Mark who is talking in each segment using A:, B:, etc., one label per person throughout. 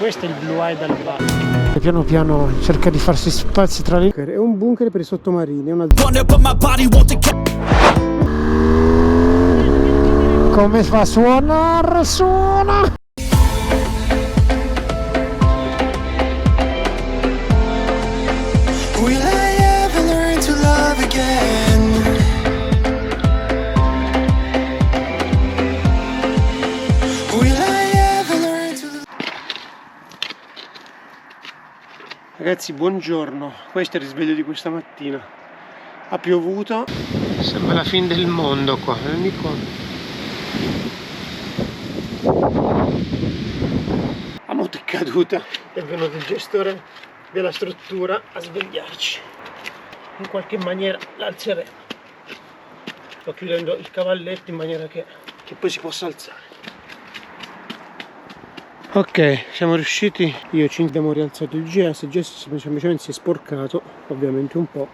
A: Questo è il Blue Eye dal bar. Piano piano cerca di farsi spazi tra le... È un bunker per i sottomarini, è una... Come fa a suonare? Suona!
B: Will I ever learn to love again? Will I ever learn to...
A: Ragazzi, buongiorno. Questo è il risveglio di questa mattina. Ha piovuto. Sembra la fine del mondo qua. Vieni qua. La moto è caduta. È venuto il gestore della struttura a svegliarci. In qualche maniera l'alzeremo. Sto chiudendo il cavalletto in maniera che poi si possa alzare. Ok, siamo riusciti. Io ci abbiamo rialzato il GS. Il GS semplicemente si è sporcato, ovviamente un po'. Un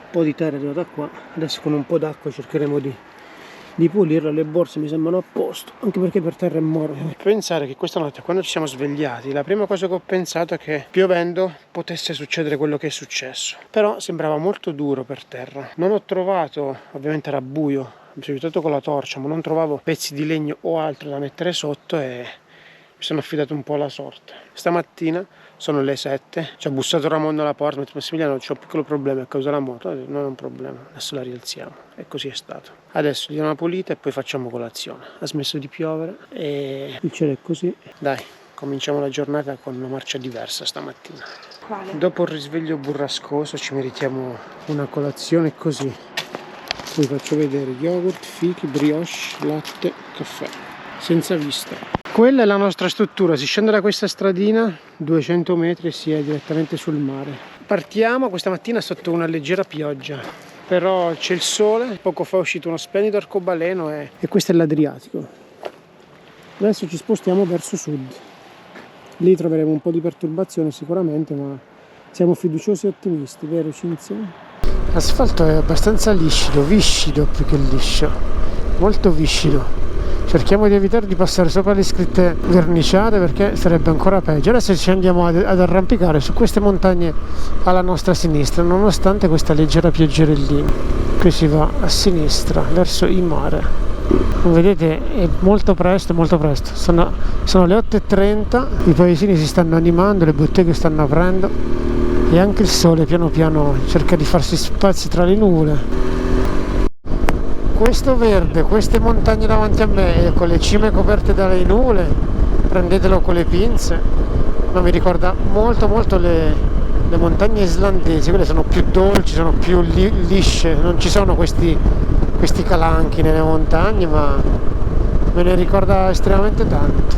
A: po' di terra è arrivata qua. Adesso con un po' d'acqua cercheremo di pulirla. Le borse mi sembrano a posto, anche perché per terra è morbido. Pensare che questa notte, quando ci siamo svegliati, la prima cosa che ho pensato è che piovendo potesse succedere quello che è successo, però sembrava molto duro per terra. Non ho trovato, ovviamente era buio, mi sono aiutato con la torcia, ma non trovavo pezzi di legno o altro da mettere sotto e mi sono affidato un po' alla sorte. Stamattina sono le 7, ci ha bussato Ramon alla porta, mi ha detto Massimiliano c'ho un piccolo problema a causa della moto. Ho detto, non è un problema, adesso la rialziamo, e così è stato. Adesso diamo una pulita e poi facciamo colazione. Ha smesso di piovere e il cielo è così. Dai, cominciamo la giornata con una marcia diversa stamattina.
C: Quale?
A: Dopo il risveglio burrascoso ci meritiamo una colazione così. Vi faccio vedere yogurt, fichi, brioche, latte, caffè, senza vista. Quella è la nostra struttura, si scende da questa stradina 200 metri e si è direttamente sul mare. Partiamo questa mattina sotto una leggera pioggia, però c'è il sole, poco fa è uscito uno splendido arcobaleno e questo è l'Adriatico. Adesso ci spostiamo verso sud, lì troveremo un po' di perturbazione sicuramente, ma siamo fiduciosi e ottimisti, vero Cinzia? L'asfalto è abbastanza liscido, viscido più che liscio, molto viscido. Cerchiamo di evitare di passare sopra le scritte verniciate perché sarebbe ancora peggio. Adesso ci andiamo ad arrampicare su queste montagne alla nostra sinistra, nonostante questa leggera pioggerellina. Qui si va a sinistra verso il mare. Come vedete è molto presto, molto presto. Sono le 8:30, i paesini si stanno animando, le botteghe stanno aprendo e anche il sole piano piano cerca di farsi spazi tra le nuvole. Questo verde, queste montagne davanti a me con le cime coperte dalle nuvole, prendetelo con le pinze, ma mi ricorda molto molto le montagne islandesi. Quelle sono più dolci, sono più lisce, non ci sono questi calanchi nelle montagne, ma me ne ricorda estremamente tanto.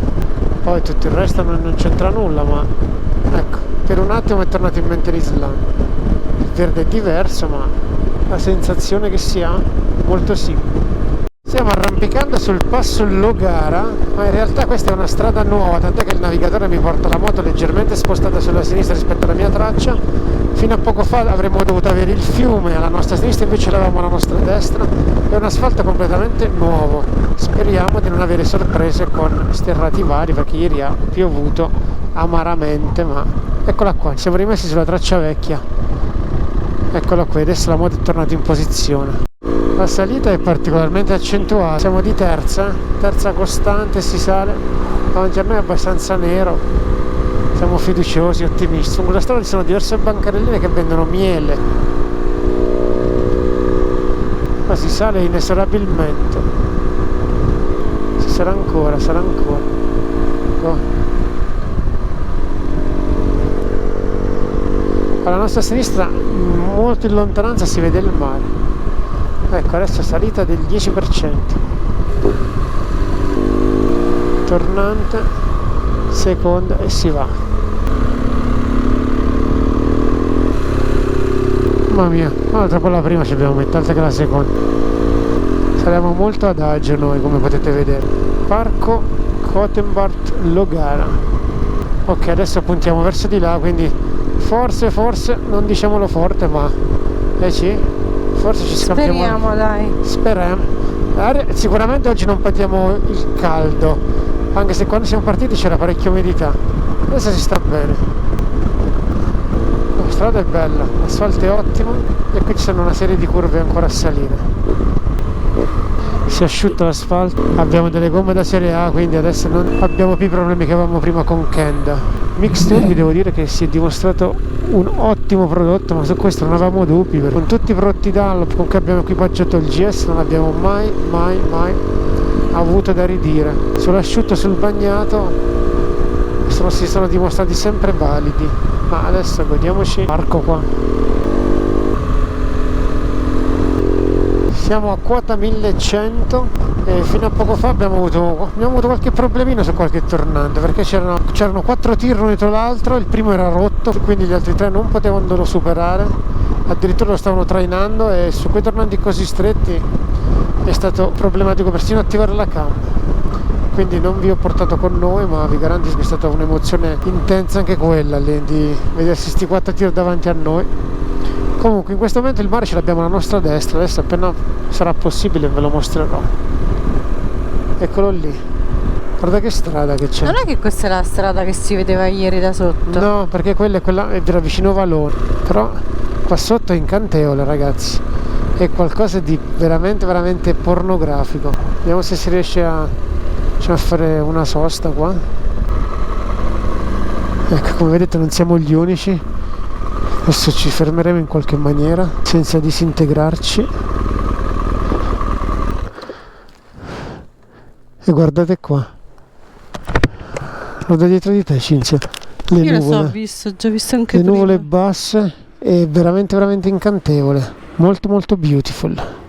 A: Poi tutto il resto non c'entra nulla, ma ecco, per un attimo è tornato in mente l'Islanda. Il verde è diverso, ma la sensazione che si ha molto simile. Stiamo arrampicando sul passo Logara, ma in realtà questa è una strada nuova, tant'è che il navigatore mi porta la moto leggermente spostata sulla sinistra rispetto alla mia traccia. Fino a poco fa avremmo dovuto avere il fiume alla nostra sinistra, invece l'avevamo alla nostra destra. È un asfalto completamente nuovo. Speriamo di non avere sorprese con sterrati vari, perché ieri ha piovuto amaramente, ma eccola qua, ci siamo rimessi sulla traccia vecchia. Eccola qui, adesso la moto è tornata in posizione. La salita è particolarmente accentuata, siamo di terza costante, si sale, davanti a me è abbastanza nero, siamo fiduciosi, ottimisti. Su quella strada ci sono diverse bancarelline che vendono miele, ma si sale inesorabilmente, ci sarà ancora, oh. Alla nostra sinistra, molto in lontananza, si vede il mare. Ecco, adesso è salita del 10%. Tornante, seconda e si va. Mamma mia, ma troppo la prima ci abbiamo messo, altra che la seconda. Saliamo molto ad agio noi, come potete vedere. Parco Gothenburg Logara. Ok, adesso puntiamo verso di là, quindi forse, non diciamolo forte, ma sì. Forse ci scappiamo.
C: Speriamo, dai.
A: Speriamo. Sicuramente oggi non patiamo il caldo, anche se quando siamo partiti c'era parecchia umidità. Adesso si sta bene. La strada è bella, l'asfalto è ottimo e qui ci sono una serie di curve ancora a salire. Si è asciutto l'asfalto, abbiamo delle gomme da serie A, quindi adesso non abbiamo più i problemi che avevamo prima con Kenda. Mixture, vi devo dire che si è dimostrato un ottimo prodotto, ma su questo non avevamo dubbi, perché con tutti i prodotti Dunlop con cui abbiamo equipaggiato il GS non abbiamo mai avuto da ridire. Sull'asciutto e sul bagnato si sono dimostrati sempre validi, ma adesso godiamoci il parco qua. Siamo a quota 1100 e fino a poco fa abbiamo avuto qualche problemino su qualche tornante, perché c'erano 4 tir uno dietro l'altro, il primo era rotto, quindi gli altri 3 non potevano superare, addirittura lo stavano trainando, e su quei tornanti così stretti è stato problematico persino attivare la cam. Quindi non vi ho portato con noi, ma vi garantisco che è stata un'emozione intensa anche quella lì, di vedersi sti 4 tir davanti a noi. Comunque in questo momento il mare ce l'abbiamo alla nostra destra, adesso appena sarà possibile ve lo mostrerò. Eccolo lì, guarda che strada che c'è.
C: Non è che questa è la strada che si vedeva ieri da sotto?
A: No, perché quella era vicino Valone, però qua sotto è incantevole, ragazzi, è qualcosa di veramente pornografico. Vediamo se si riesce a fare una sosta qua. Ecco, come vedete non siamo gli unici. Adesso ci fermeremo in qualche maniera senza disintegrarci. E guardate qua, guarda dietro di te, Cinzia, le
C: Io
A: nuvole.
C: lo so, ho già visto anche
A: le
C: prima.
A: nuvole basse, è veramente incantevole, molto beautiful.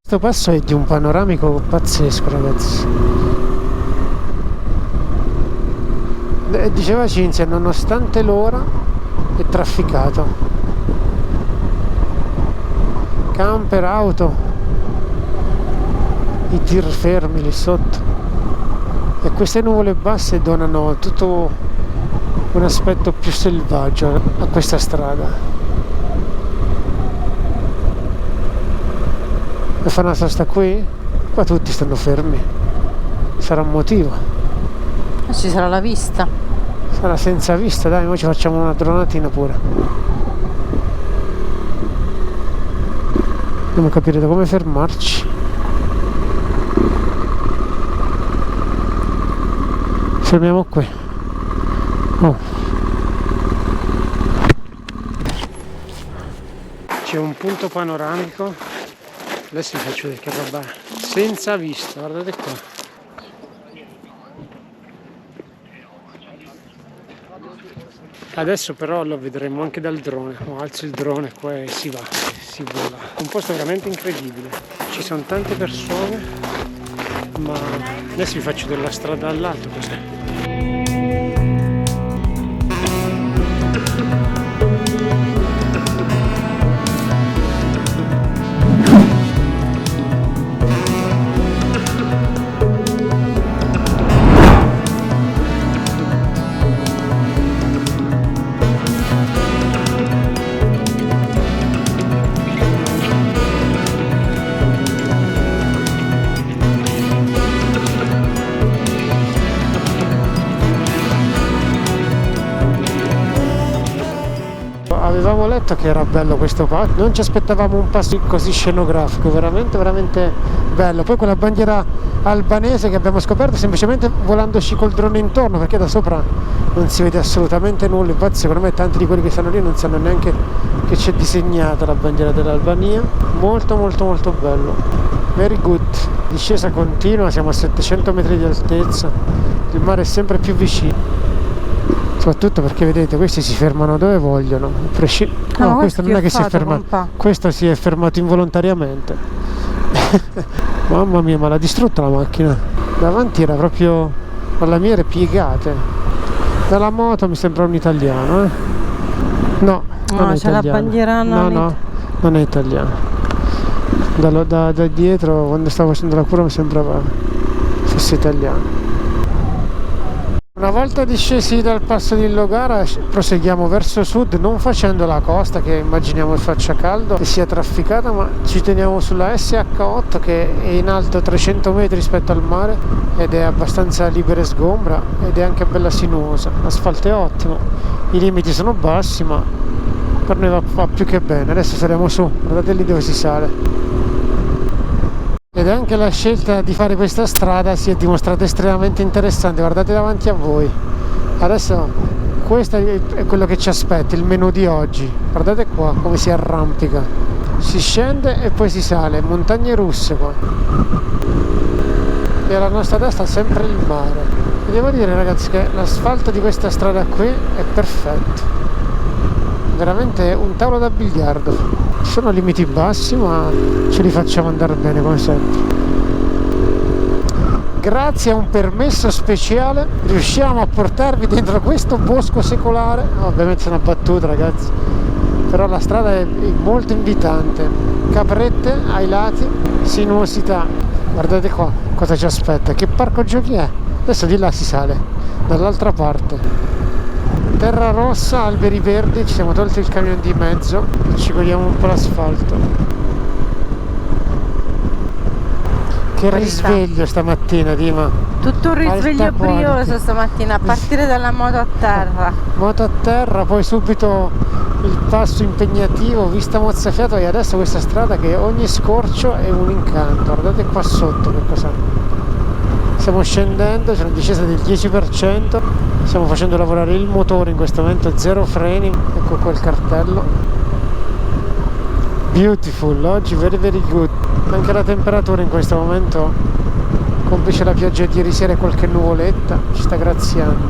A: Questo passo è di un panoramico pazzesco, ragazzi. Diceva Cinzia, nonostante l'ora è trafficato. Camper, auto, i tir fermi lì sotto. E queste nuvole basse donano tutto un aspetto più selvaggio a questa strada. E fa una sosta qui? Qua tutti stanno fermi. Sarà un motivo.
C: Ci sarà la vista.
A: Sarà senza vista, dai, noi ci facciamo una dronatina pure. Dobbiamo capire da come fermarci. Fermiamo qui. Oh. C'è un punto panoramico. Adesso vi faccio vedere che roba senza vista, guardate qua. Adesso però lo vedremo anche dal drone. Alzo il drone qua e si va, si vola. Un posto veramente incredibile. Ci sono tante persone, ma adesso vi faccio della strada all'alto questa. Avevamo letto che era bello questo passo, non ci aspettavamo un passo così scenografico, veramente bello. Poi quella bandiera albanese che abbiamo scoperto semplicemente volandoci col drone intorno, perché da sopra non si vede assolutamente nulla. Infatti secondo me tanti di quelli che stanno lì non sanno neanche che c'è disegnata la bandiera dell'Albania. Molto bello, very good. Discesa continua, siamo a 700 metri di altezza, il mare è sempre più vicino. Soprattutto perché vedete, questi si fermano dove vogliono. No, questo non è che si è fermato, questo si è fermato involontariamente. Mamma mia, ma l'ha distrutta la macchina. Davanti era proprio, alla mia era piegate. Dalla moto mi sembra un italiano, No, non è
C: c'è
A: italiano.
C: la bandiera
A: No, non è italiano. Da dietro, quando stavo facendo la curva, mi sembrava fosse italiano. Una volta discesi dal passo di Logara proseguiamo verso sud, non facendo la costa che immaginiamo faccia caldo e sia trafficata, ma ci teniamo sulla SH8 che è in alto 300 metri rispetto al mare ed è abbastanza libera e sgombra ed è anche bella sinuosa. L'asfalto è ottimo, i limiti sono bassi ma per noi va più che bene. Adesso saremo su, guardate lì dove si sale. Ed anche la scelta di fare questa strada si è dimostrata estremamente interessante, guardate davanti a voi. Adesso questo è quello che ci aspetta, il menù di oggi. Guardate qua come si arrampica. Si scende e poi si sale, montagne russe qua. E alla nostra destra sempre il mare. E devo dire ragazzi che l'asfalto di questa strada qui è perfetto. Veramente un tavolo da biliardo. Ci sono limiti bassi ma ce li facciamo andare bene come sempre. Grazie a un permesso speciale riusciamo a portarvi dentro questo bosco secolare. Ovviamente sono battuto ragazzi, però la strada è molto invitante, caprette ai lati, sinuosità. Guardate qua cosa ci aspetta, che parco giochi è. Adesso di là si sale dall'altra parte. Terra rossa, alberi verdi, ci siamo tolti il camion di mezzo e ci godiamo un po' l'asfalto. Che risveglio stamattina, Dima.
C: Tutto un risveglio
A: Alta quality.
C: brioso stamattina, a partire dalla moto a terra.
A: Moto a terra, poi subito il passo impegnativo, vista mozzafiato e adesso questa strada che ogni scorcio è un incanto. Guardate qua sotto che cos'è. Stiamo scendendo, c'è una discesa del 10%, stiamo facendo lavorare il motore in questo momento, zero freni, ecco qua il cartello. Beautiful, oggi very very good. Anche la temperatura in questo momento, complice la pioggia di ieri sera e qualche nuvoletta, ci sta graziando.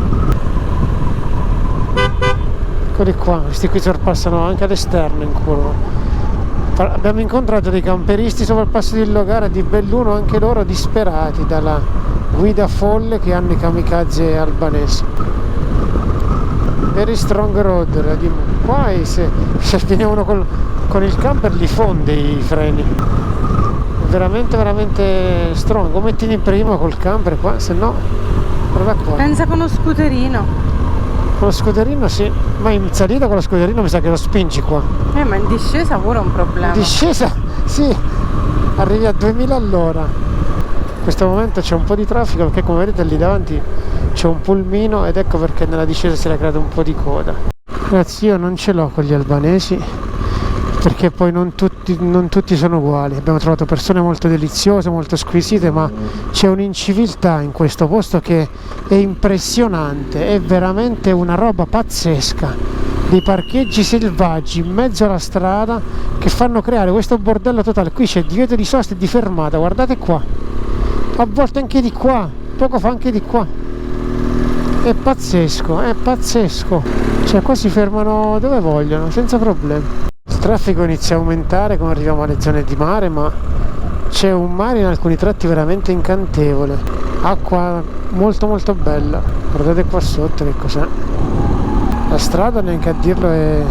A: Eccoli qua, questi qui sorpassano anche all'esterno in curva. Abbiamo incontrato dei camperisti sopra il passo di Logara di Belluno, anche loro disperati dalla guida folle che hanno i kamikaze albanesi. Very strong road, qua se viene uno con il camper li fonde i freni. Veramente veramente strong, o metti in prima col camper qua, se no guarda qua.
C: Pensa con uno scooterino.
A: Con lo scooterino sì, ma in salita con lo scooterino mi sa che lo spingi qua.
C: Ma in discesa pure è un problema.
A: In discesa sì, arrivi a 2000 all'ora. In questo momento c'è un po' di traffico perché come vedete lì davanti c'è un pulmino ed ecco perché nella discesa si era creata un po' di coda. Ragazzi, io non ce l'ho con gli albanesi perché poi non tutti sono uguali. Abbiamo trovato persone molto deliziose, molto squisite, ma c'è un'inciviltà in questo posto che è impressionante, è veramente una roba pazzesca. Dei parcheggi selvaggi in mezzo alla strada che fanno creare questo bordello totale. Qui c'è divieto di sosta e di fermata, guardate qua, a volte anche di qua, poco fa anche di qua. È pazzesco, è pazzesco. Cioè qua si fermano dove vogliono senza problemi. Il traffico inizia a aumentare come arriviamo alle zone di mare, ma c'è un mare in alcuni tratti veramente incantevole, acqua molto molto bella. Guardate qua sotto che cos'è. La strada neanche a dirlo è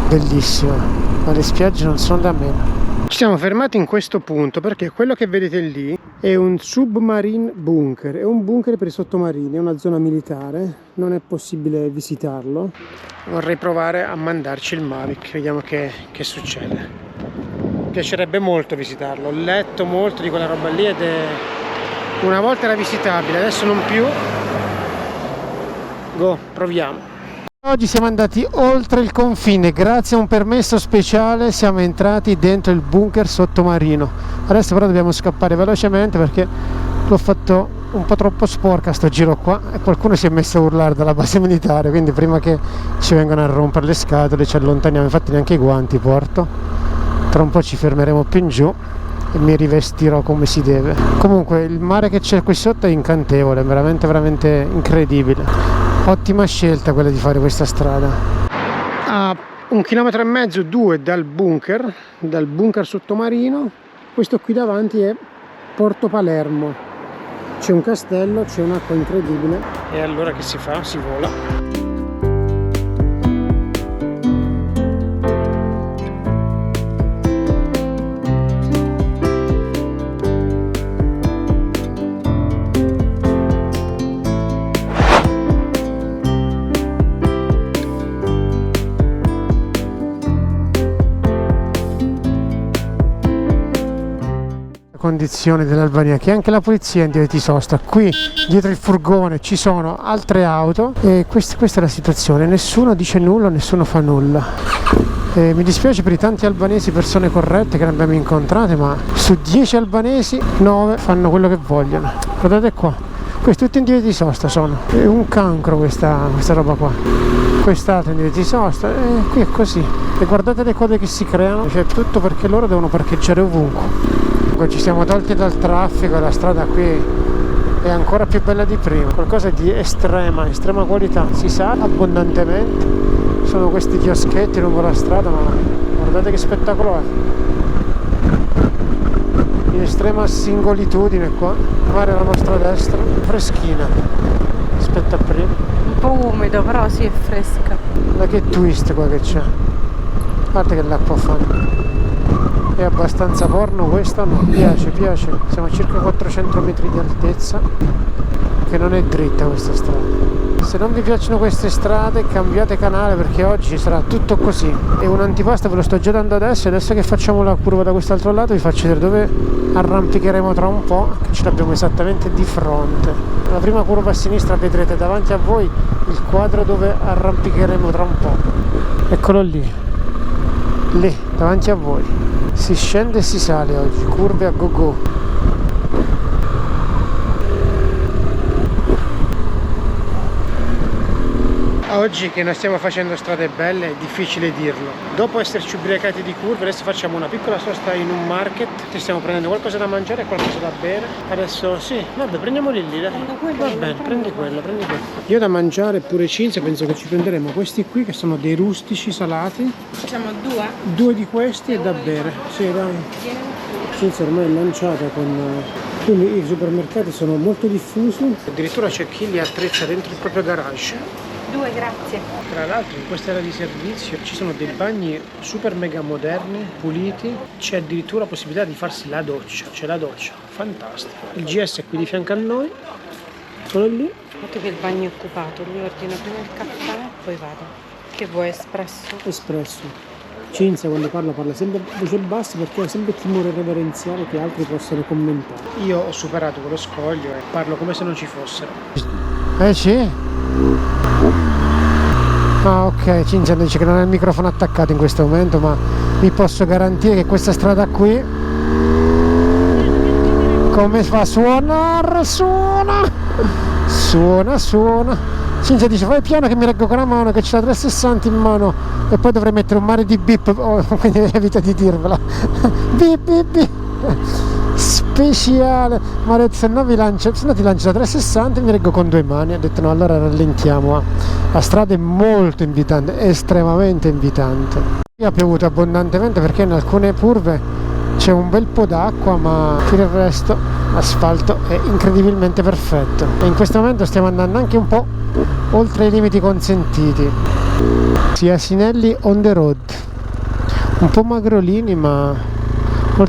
A: bellissima, ma le spiagge non sono da meno. Ci siamo fermati in questo punto perché quello che vedete lì è un submarine bunker, è un bunker per i sottomarini, è una zona militare, non è possibile visitarlo. Vorrei provare a mandarci il Mavic, vediamo che succede. Mi piacerebbe molto visitarlo, ho letto molto di quella roba lì ed è una volta era visitabile, adesso non più. Go, proviamo. Oggi siamo andati oltre il confine, grazie a un permesso speciale siamo entrati dentro il bunker sottomarino. Adesso però dobbiamo scappare velocemente perché l'ho fatto un po' troppo sporca sto giro qua e qualcuno si è messo a urlare dalla base militare, quindi prima che ci vengano a rompere le scatole ci allontaniamo, infatti neanche i guanti porto. Tra un po' ci fermeremo più in giù e mi rivestirò come si deve. Comunque il mare che c'è qui sotto è incantevole, veramente veramente incredibile. Ottima scelta quella di fare questa strada. A 1,5 km, 2 dal bunker sottomarino. Questo qui davanti è Porto Palermo. C'è un castello, c'è un'acqua incredibile. E allora che si fa? Si vola. condizioni dell'Albania, che anche la polizia in divieto di sosta. Qui dietro il furgone ci sono altre auto e questa è la situazione, nessuno dice nulla, nessuno fa nulla. Mi dispiace per i tanti albanesi, persone corrette che ne abbiamo incontrate, ma su 10 albanesi 9 fanno quello che vogliono. Guardate qua, questi tutti in divieto di sosta sono, è un cancro questa roba qua. Quest'altro in divieto di sosta, qui è così. E guardate le code che si creano, cioè tutto perché loro devono parcheggiare ovunque. Comunque ci siamo tolti dal traffico e la strada qui è ancora più bella di prima, qualcosa di estrema qualità, si sa abbondantemente. Sono questi chioschetti lungo la strada, ma guardate che spettacolo è, in estrema singolitudine qua. Il mare alla nostra destra, freschina rispetto a prima,
C: Un po' umido, però sì, è fresca.
A: ma che twist qua che c'è, a parte che l'acqua fanno è abbastanza porno questa, ma piace, siamo a circa 400 metri di altezza, che non è dritta questa strada. Se non vi piacciono queste strade cambiate canale, perché oggi sarà tutto così. E un antipasto ve lo sto già dando adesso, e adesso che facciamo la curva da quest'altro lato vi faccio vedere dove arrampicheremo tra un po', che ce l'abbiamo esattamente di fronte. La prima curva a sinistra vedrete davanti a voi il quadro dove arrampicheremo tra un po'. Eccolo lì, davanti a voi. Si scende e si sale oggi, curve a go go. Oggi che non stiamo facendo strade belle è difficile dirlo. Dopo esserci ubriacati di curve, adesso facciamo una piccola sosta in un market. Ci stiamo prendendo qualcosa da mangiare e qualcosa da bere. Adesso sì, vabbè, prendiamoli lì. Va bene, prendi quello. Io da mangiare pure Cinzia penso che ci prenderemo questi qui che sono dei rustici salati.
C: Facciamo due?
A: 2 di questi e da bere. Sì, dai. Cinzia ormai è lanciata con... Quindi i supermercati sono molto diffusi. Addirittura c'è chi li attrezza dentro il proprio garage.
C: 2, grazie.
A: Tra l'altro in questa area di servizio ci sono dei bagni super mega moderni, puliti, c'è addirittura la possibilità di farsi la doccia, c'è la doccia, fantastico. Il GS è qui di fianco a noi, solo lì.
C: Guardate che il bagno è occupato, lui ordina prima il caffè e poi vado. Che vuoi, espresso?
A: Espresso. Cinzia quando parla sempre a voce bassa perché ha sempre timore reverenziale che altri possano commentare. Io ho superato quello scoglio e parlo come se non ci fossero. Sì? Ah ok, Cinzia dice che non ha il microfono attaccato in questo momento, ma vi posso garantire che questa strada qui come fa a suonare, suona. Cinzia dice fai piano che mi reggo con la mano, che c'è la 360 in mano e poi dovrei mettere un mare di bip, quindi evita di dirvela. Bip speciale. Ma ha detto se no ti lancio la 360 e mi reggo con 2 mani. Ha detto no, allora rallentiamo. La strada è molto invitante, estremamente invitante. Qui ha piovuto abbondantemente perché in alcune curve c'è un bel po' d'acqua, ma per il resto l'asfalto è incredibilmente perfetto. E in questo momento stiamo andando anche un po' oltre i limiti consentiti. Sì, asinelli on the road, un po' magrolini ma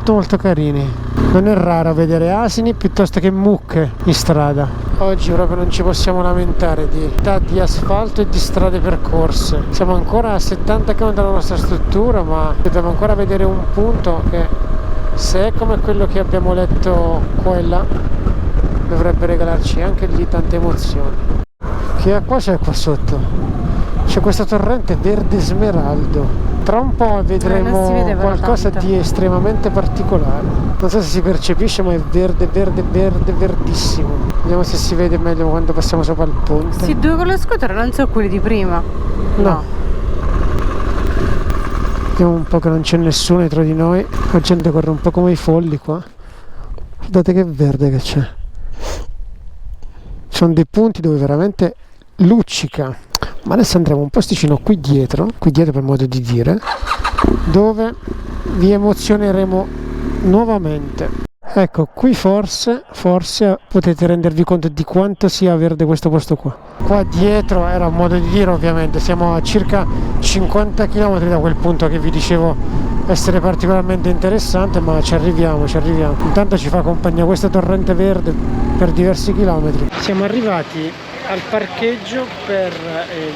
A: molto carini. Non è raro vedere asini piuttosto che mucche in strada. Oggi proprio non ci possiamo lamentare di asfalto e di strade percorse. Siamo ancora a 70 km dalla nostra struttura, ma dobbiamo ancora vedere un punto che, se è come quello che abbiamo letto qua e là, dovrebbe regalarci anche lì tante emozioni. Che acqua c'è qua sotto? C'è questo torrente verde smeraldo. Tra un po' vedremo qualcosa di estremamente particolare. Non so se si percepisce, ma è verdissimo. Vediamo se si vede meglio quando passiamo sopra il ponte.
C: Sì, 2 con lo scooter non so quelli di prima.
A: No. Vediamo un po' che non c'è nessuno dietro di noi. La gente corre un po' come i folli qua. Guardate che verde che c'è. Ci sono dei punti dove veramente luccica. Ma adesso andremo un posticino qui dietro per modo di dire, dove vi emozioneremo nuovamente. Ecco, qui forse potete rendervi conto di quanto sia verde questo posto qua. Qua dietro era un modo di dire, ovviamente siamo a circa 50 km da quel punto che vi dicevo essere particolarmente interessante, ma ci arriviamo. Intanto ci fa compagnia questo torrente verde per diversi chilometri. Siamo arrivati al parcheggio per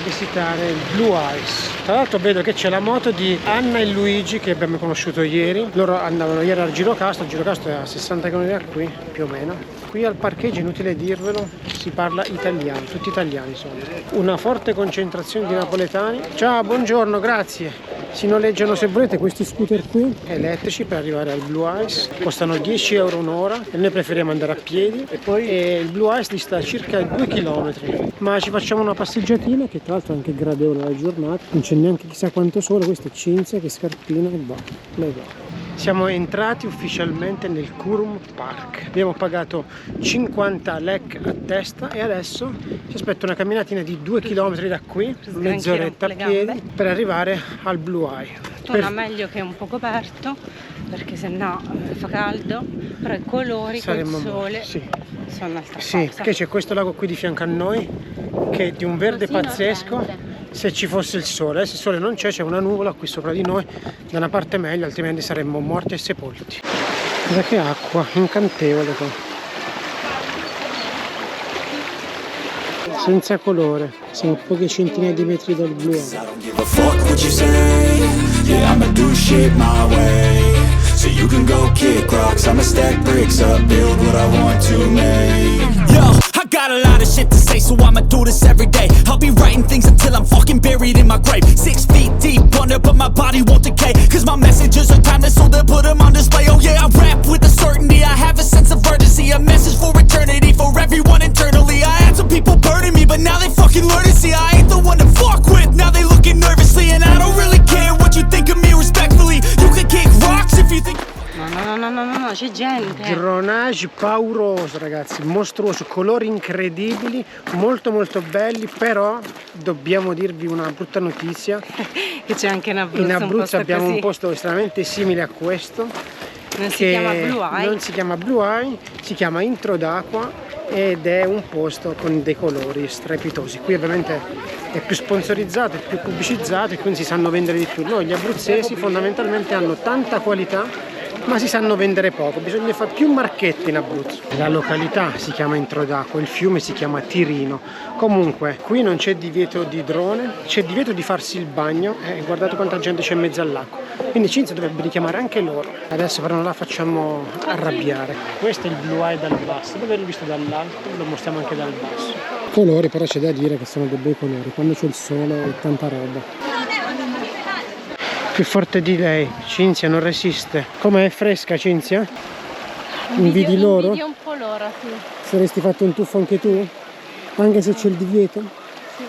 A: visitare il Blue Ice. Tra l'altro vedo che c'è la moto di Anna e Luigi che abbiamo conosciuto ieri. Loro andavano ieri al Girocastro, il Girocastro è a 60 km da qui, più o meno. Qui al parcheggio, inutile dirvelo, si parla italiano, tutti italiani sono. Una forte concentrazione di napoletani. Ciao, buongiorno, grazie. Si noleggiano se volete questi scooter qui elettrici per arrivare al Blue Ice, costano 10 euro un'ora e noi preferiamo andare a piedi. E poi il Blue Ice dista circa 2 km, ma ci facciamo una passeggiatina che tra l'altro è anche gradevole la giornata, non c'è neanche chissà quanto sole. Questa è Cinzia che scarpina e va, lei va. Siamo entrati ufficialmente nel Kurum Park, abbiamo pagato 50 lek a testa e adesso ci aspetta una camminatina di 2 km da qui, mezz'oretta a piedi per arrivare al Blue Eye.
C: Torna meglio che è un po' coperto perché sennò fa caldo, però i colori col sole sono un'altra cosa.
A: Sì, perché c'è questo lago qui di fianco a noi che è di un verde pazzesco. Se ci fosse il sole, se il sole non c'è, c'è una nuvola qui sopra di noi, da una parte meglio, altrimenti saremmo morti e sepolti. Guarda che acqua, incantevole qua. Senza colore, siamo a poche centinaia di metri dal blu. So you can go kick rocks, I'ma stack bricks up, build what I want to make. Yo, I got a lot of shit to say, so I'ma do this every day. I'll be writing things until I'm fucking buried in my grave. 6 feet deep under, but my body won't decay. Cause my messages are timeless, so they'll put them on display. Oh yeah, I rap with a certainty, I have a sense of urgency. A message for eternity, for everyone internally. I had some people burning me, but now they fucking learn to see I ain't the one to fuck with, now they looking nervously. And I don't really care what you think of me respectfully. You can kick rocks if you think...
C: No, c'è gente.
A: Dronage pauroso, ragazzi, mostruoso, colori incredibili, molto belli, però dobbiamo dirvi una brutta notizia.
C: Che c'è anche in Abruzzo.
A: In Abruzzo abbiamo
C: così.
A: un posto estremamente simile a questo.
C: Non si chiama Blue Eye.
A: Non si chiama Blue Eye, si chiama Intro d'Acqua ed è un posto con dei colori strepitosi. Qui ovviamente è più sponsorizzato, è più pubblicizzato e quindi si sanno vendere di più. Noi gli abruzzesi fondamentalmente hanno tanta qualità ma si sanno vendere poco, bisogna fare più marchetti in Abruzzo. La località si chiama Intro d'Acqua, il fiume si chiama Tirino. Comunque qui non c'è divieto di drone, c'è divieto di farsi il bagno e guardate quanta gente c'è in mezzo all'acqua, quindi Cinzia dovrebbe richiamare anche loro. Adesso però non la facciamo arrabbiare. Questo è il Blue Eye dal basso, dopo averlo visto dall'alto lo mostriamo anche dal basso. Colori però c'è da dire che sono dei bei colori, quando c'è il sole è tanta roba. Più forte di lei, Cinzia non resiste. Com'è fresca Cinzia? Invidi loro?
C: Invidio un po' loro, sì.
A: Saresti fatto un tuffo anche tu? Anche se c'è il divieto?
C: Sì.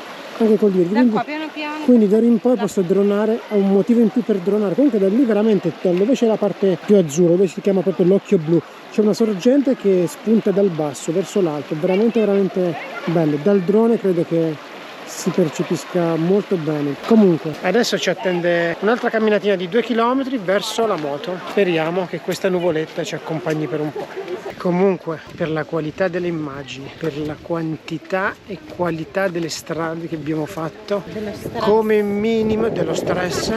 A: Anche col divieto.
C: Da qua piano piano.
A: Quindi d'ora in poi posso dronare, ho un motivo in più per dronare. Comunque da lì veramente dove c'è la parte più azzurra, dove si chiama proprio l'occhio blu, c'è una sorgente che spunta dal basso verso l'alto, veramente bello. Dal drone credo che si percepisca molto bene. Comunque adesso ci attende un'altra camminatina di 2 km verso la moto. Speriamo che questa nuvoletta ci accompagni per un po'. Comunque per la qualità delle immagini, per la quantità e qualità delle strade che abbiamo fatto, come minimo dello stress,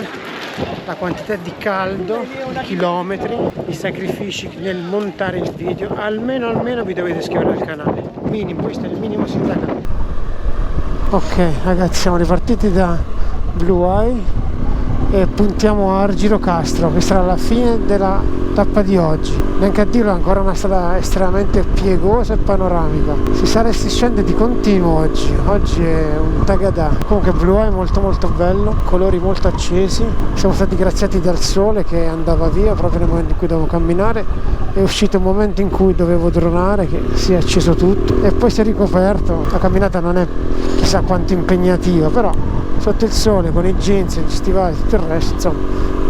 A: la quantità di caldo, i chilometri, i sacrifici nel montare il video, almeno vi dovete iscrivere al canale. Minimo, questo è il minimo sindacale. Ok ragazzi, siamo ripartiti da Blue Eye e puntiamo a Girocastro, che sarà la fine della tappa di oggi. Neanche a dirlo, ancora una strada estremamente piegosa e panoramica. Si scende di continuo oggi è un tagadà. Comunque Blue Eye è molto bello, colori molto accesi. Siamo stati graziati dal sole che andava via proprio nel momento in cui dovevo camminare. È uscito un momento in cui dovevo dronare, che si è acceso tutto e poi si è ricoperto. La camminata non è chissà quanto impegnativa, però sotto il sole con i jeans, gli stivali e tutto il resto, insomma,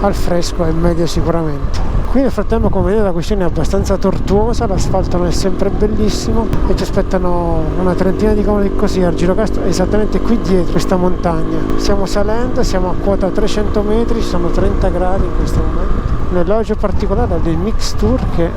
A: al fresco è meglio sicuramente. Qui nel frattempo, come vedete, la questione è abbastanza tortuosa, l'asfalto non è sempre bellissimo e ci aspettano una trentina di chilometri così al Girocastro, esattamente qui dietro questa montagna. Stiamo salendo, siamo a quota 300 metri, ci sono 30 gradi in questo momento. Un elogio particolare del Mix Tour che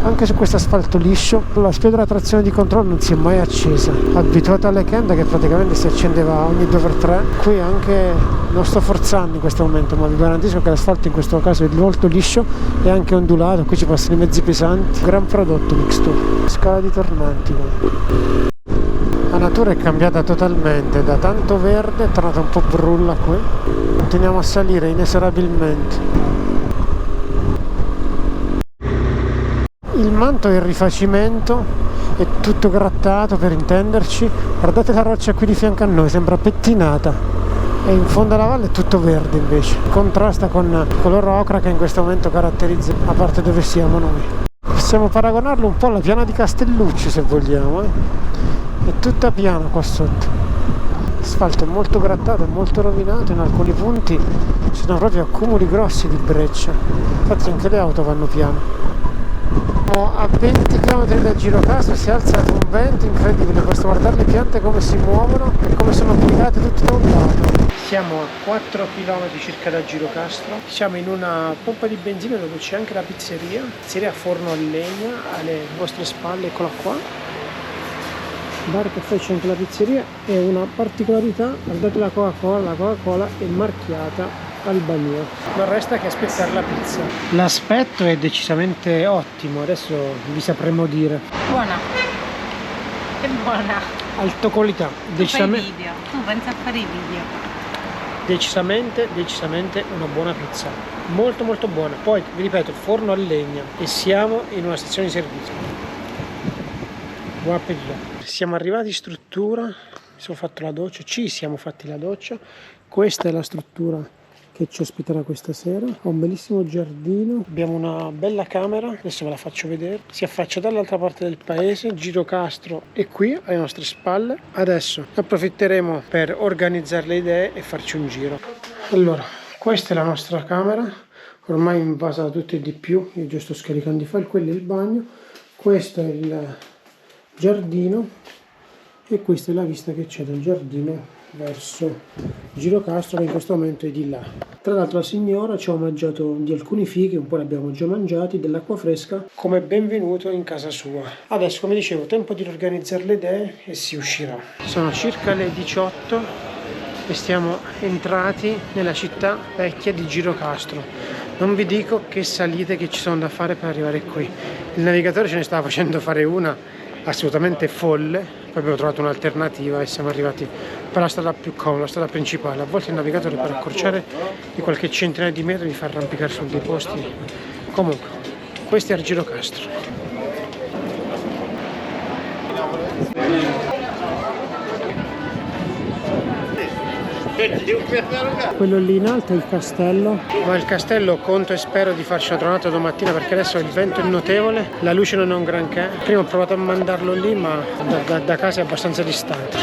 A: anche su questo asfalto liscio la spia della trazione di controllo non si è mai accesa. Abituato alle Kenda che praticamente si accendeva ogni 2x3, qui anche non sto forzando in questo momento, ma vi garantisco che l'asfalto in questo caso è molto liscio e anche ondulato. Qui ci passano i mezzi pesanti, gran prodotto Mix Tour. Scala di tormenti. La natura è cambiata totalmente, da tanto verde è tornata un po' brulla qui. Continuiamo a salire inesorabilmente. Il manto è il rifacimento, è tutto grattato per intenderci. Guardate la roccia qui di fianco a noi, sembra pettinata. E in fondo alla valle è tutto verde invece, contrasta con il colore ocra che in questo momento caratterizza la parte dove siamo noi. Possiamo paragonarlo un po' alla piana di Castellucci se vogliamo, è tutta piana qua sotto. L'asfalto è molto grattato, è molto rovinato, in alcuni punti ci sono proprio accumuli grossi di breccia, infatti anche le auto vanno piano. A 20 km da Girocastro si è alzato un vento incredibile, basta guardare le piante come si muovono e come sono piegate tutte da un lato. Siamo a 4 km circa da Girocastro, siamo in una pompa di benzina dove c'è anche la pizzeria a forno a legna alle vostre spalle, eccola qua. Bar caffè, c'è anche la pizzeria e una particolarità, guardate la Coca-Cola è marchiata Albania. Non resta che aspettare la pizza. L'aspetto è decisamente ottimo, adesso vi sapremo dire.
C: Buona. È buona.
A: Alto qualità, decisamente.
C: Tu pensi a fare i video.
A: Decisamente una buona pizza. Molto buona. Poi vi ripeto, forno a legna e siamo in una stazione di servizio. Buon appetito. Siamo arrivati in struttura, ci siamo fatti la doccia. Questa è la struttura che ci ospiterà questa sera. Ha un bellissimo giardino, abbiamo una bella camera, adesso ve la faccio vedere, si affaccia dall'altra parte del paese. Girocastro è qui alle nostre spalle. Adesso approfitteremo per organizzare le idee e farci un giro. Allora, questa è la nostra camera, ormai invasa da tutto e di più, io già sto scaricando i file. Quello è il bagno, questo è il giardino e questa è la vista che c'è dal giardino verso Girocastro, che in questo momento è di là. Tra l'altro la signora ci ha omaggiato di alcuni fichi, un po' li abbiamo già mangiati, dell'acqua fresca come benvenuto in casa sua. Adesso, come dicevo, tempo di organizzare le idee e si uscirà. Sono circa le 18 e stiamo entrati nella città vecchia di Girocastro. Non vi dico che salite che ci sono da fare per arrivare qui. Il navigatore ce ne stava facendo fare una assolutamente folle, poi abbiamo trovato un'alternativa e siamo arrivati per la strada più comoda, la strada principale. A volte il navigatore per accorciare di qualche centinaio di metri mi fa arrampicare su dei posti. Comunque, questo è il Girocastro. Quello lì in alto è il castello, ma il castello conto e spero di farci una tronata domattina perché adesso il vento è notevole, la luce non è un granché. Prima ho provato a mandarlo lì, ma da casa è abbastanza distante.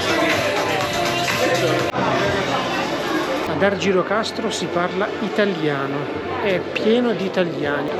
A: Ad Girocastro si parla italiano, è pieno di italiani.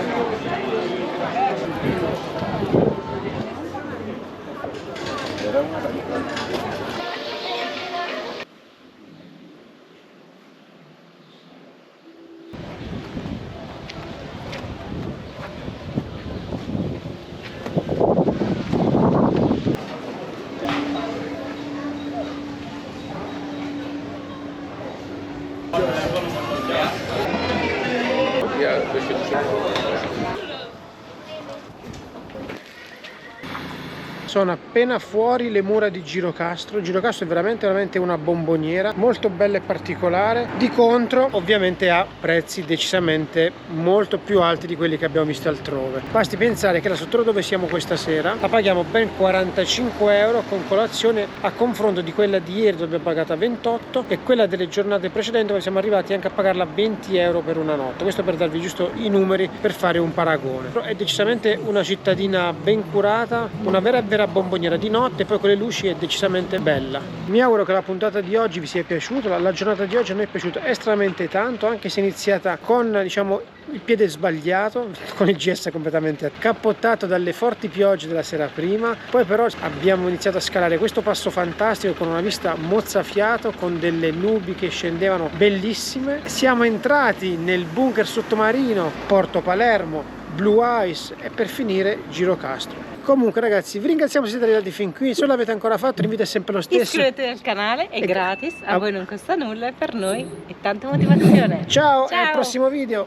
A: Sono appena fuori le mura di Girocastro. Girocastro è veramente una bomboniera, molto bella e particolare. Di contro ovviamente ha prezzi decisamente molto più alti di quelli che abbiamo visto altrove. Basti pensare che la struttura dove siamo questa sera la paghiamo ben 45 euro con colazione, a confronto di quella di ieri dove abbiamo pagata 28 e quella delle giornate precedenti dove siamo arrivati anche a pagarla 20 euro per una notte. Questo per darvi giusto i numeri per fare un paragone. È decisamente una cittadina ben curata, una vera e vera bomboniera di notte, poi con le luci è decisamente bella. Mi auguro che la puntata di oggi vi sia piaciuta. La giornata di oggi a me è piaciuta estremamente tanto, anche se è iniziata con, diciamo, il piede sbagliato, con il GS completamente cappottato dalle forti piogge della sera prima. Poi però abbiamo iniziato a scalare questo passo fantastico con una vista mozzafiato, con delle nubi che scendevano bellissime. Siamo entrati nel bunker sottomarino Porto Palermo, Blue Ice e per finire Girocastro. Comunque ragazzi, vi ringraziamo se siete arrivati fin qui. Se non l'avete ancora fatto, l'invito è sempre lo stesso.
C: Iscrivetevi al canale, è gratis, a voi non costa nulla e per noi è tanta motivazione.
A: Ciao, al prossimo video.